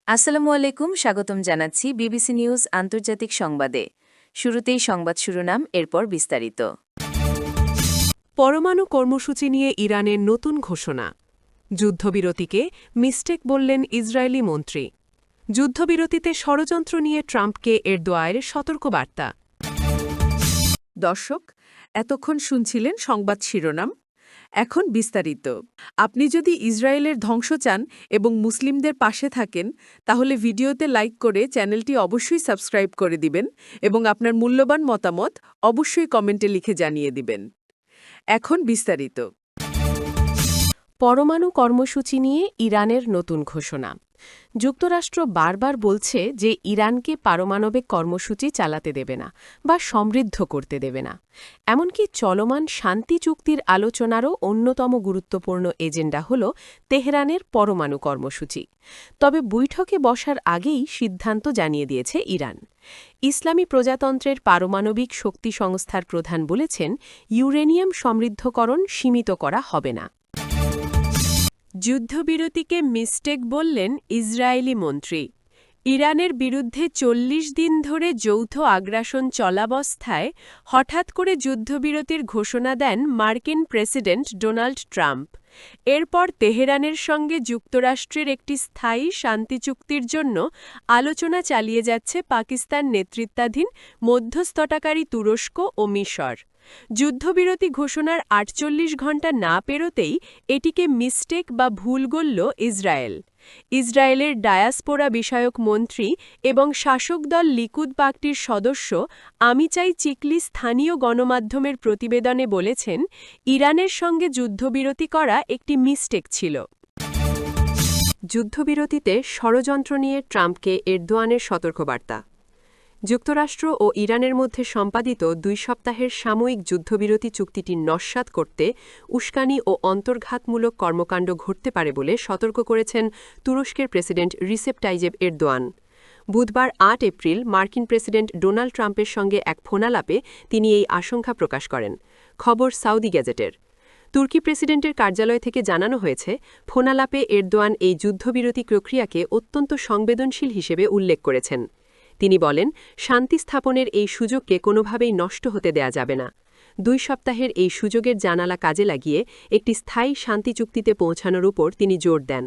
আসসালামু আলাইকুম, স্বাগতম জানাচ্ছি বিবিসি নিউজ আন্তর্জাতিক সংবাদে। শুরুতেই সংবাদ শিরোনাম, এরপর বিস্তারিত। পরমাণু কর্মসূচি নিয়ে ইরানের নতুন ঘোষণা। যুদ্ধবিরতিকে মিস্টেক বললেন ইসরায়েলি মন্ত্রী। যুদ্ধবিরতিতে ষড়যন্ত্র নিয়ে ট্রাম্পকে এরদোয়ানের সতর্কবার্তা। দর্শক, এতক্ষণ শুনছিলেন সংবাদ শিরোনাম। এখন বিস্তারিত। আপনি যদি ইসরায়েলের ধ্বংস চান এবং মুসলিমদের পাশে থাকেন, তাহলে ভিডিওতে লাইক করে চ্যানেলটি অবশ্যই সাবস্ক্রাইব করে দিবেন এবং আপনার মূল্যবান মতামত অবশ্যই কমেন্টে লিখে জানিয়ে দিবেন। এখন বিস্তারিত। পরমাণু কর্মসূচি নিয়ে ইরানের নতুন ঘোষণা। যুক্তরাষ্ট্র বারবার বলছে যে ইরানকে পারমাণবিক কর্মসূচি চালাতে দেবে না বা সমৃদ্ধ করতে দেবে না। এমনকি চলমান শান্তি চুক্তির আলোচনারও অন্যতম গুরুত্বপূর্ণ এজেন্ডা হল তেহরানের পরমাণু কর্মসূচি। তবে বৈঠকে বসার আগেই সিদ্ধান্ত জানিয়ে দিয়েছে ইরান। ইসলামী প্রজাতন্ত্রের পারমাণবিক শক্তি সংস্থার প্রধান বলেছেন, ইউরেনিয়াম সমৃদ্ধকরণ সীমিত করা হবে না। যুদ্ধবিরতিকে মিস্টেক বললেন ইসরায়েলি মন্ত্রী। ইরানের বিরুদ্ধে ৪০ দিন ধরে যৌথ আগ্রাসন চলাবস্থায় হঠাৎ করে যুদ্ধবিরতির ঘোষণা দেন মার্কিন প্রেসিডেন্ট ডোনাল্ড ট্রাম্প। এরপর তেহরানের সঙ্গে যুক্তরাষ্ট্রের একটি স্থায়ী শান্তি চুক্তির জন্য আলোচনা চালিয়ে যাচ্ছে পাকিস্তান নেতৃত্বাধীন মধ্যস্থতাকারী তুরস্ক ও মিশর। যুদ্ধবিরতি ঘোষণার ৪৮ ঘণ্টা না পেরোতেই এটিকে মিস্টেক বা ভুল বলল ইসরায়েল। ইসরায়েলের ডায়াসপোরা বিষয়ক মন্ত্রী এবং শাসক দল লিকুদ পার্টির সদস্য আমিচাই চিকলি স্থানীয় গণমাধ্যমের প্রতিবেদনে বলেছেন, ইরানের সঙ্গে যুদ্ধবিরতি করা একটি মিস্টেক ছিল। যুদ্ধবিরতিতে ষড়যন্ত্র নিয়ে ট্রাম্পকে এরদোয়ানের সতর্কবার্তা। যুক্তরাষ্ট্র ও ইরানের মধ্যে সম্পাদিত ২ সপ্তাহের সাময়িক যুদ্ধবিরতি চুক্তিটি নস্যাৎ করতে উস্কানি ও অন্তর্ঘাতমূলক কর্মকাণ্ড ঘটতে পারে বলে সতর্ক করেছেন তুরস্কের প্রেসিডেন্ট রিসেপ তাইয়েপ এরদোয়ান। বুধবার ৮ এপ্রিল মার্কিন প্রেসিডেন্ট ডোনাল্ড ট্রাম্পের সঙ্গে এক ফোনালাপে তিনি এই আশঙ্কা প্রকাশ করেন। খবর সাউদি গ্যাজেটের। তুর্কি প্রেসিডেন্টের কার্যালয় থেকে জানানো হয়েছে, ফোনালাপে এরদোয়ান এই যুদ্ধবিরতি প্রক্রিয়াকে অত্যন্ত সংবেদনশীল হিসেবে উল্লেখ করেছেন। তিনি বলেন, শান্তি স্থাপনের এই সুযোগকে কোনোভাবেই নষ্ট হতে দেয়া যাবে না। ২ সপ্তাহের এই সুযোগের জানালা কাজে লাগিয়ে একটি স্থায়ী শান্তি চুক্তিতে পৌঁছানোর উপর তিনি জোর দেন।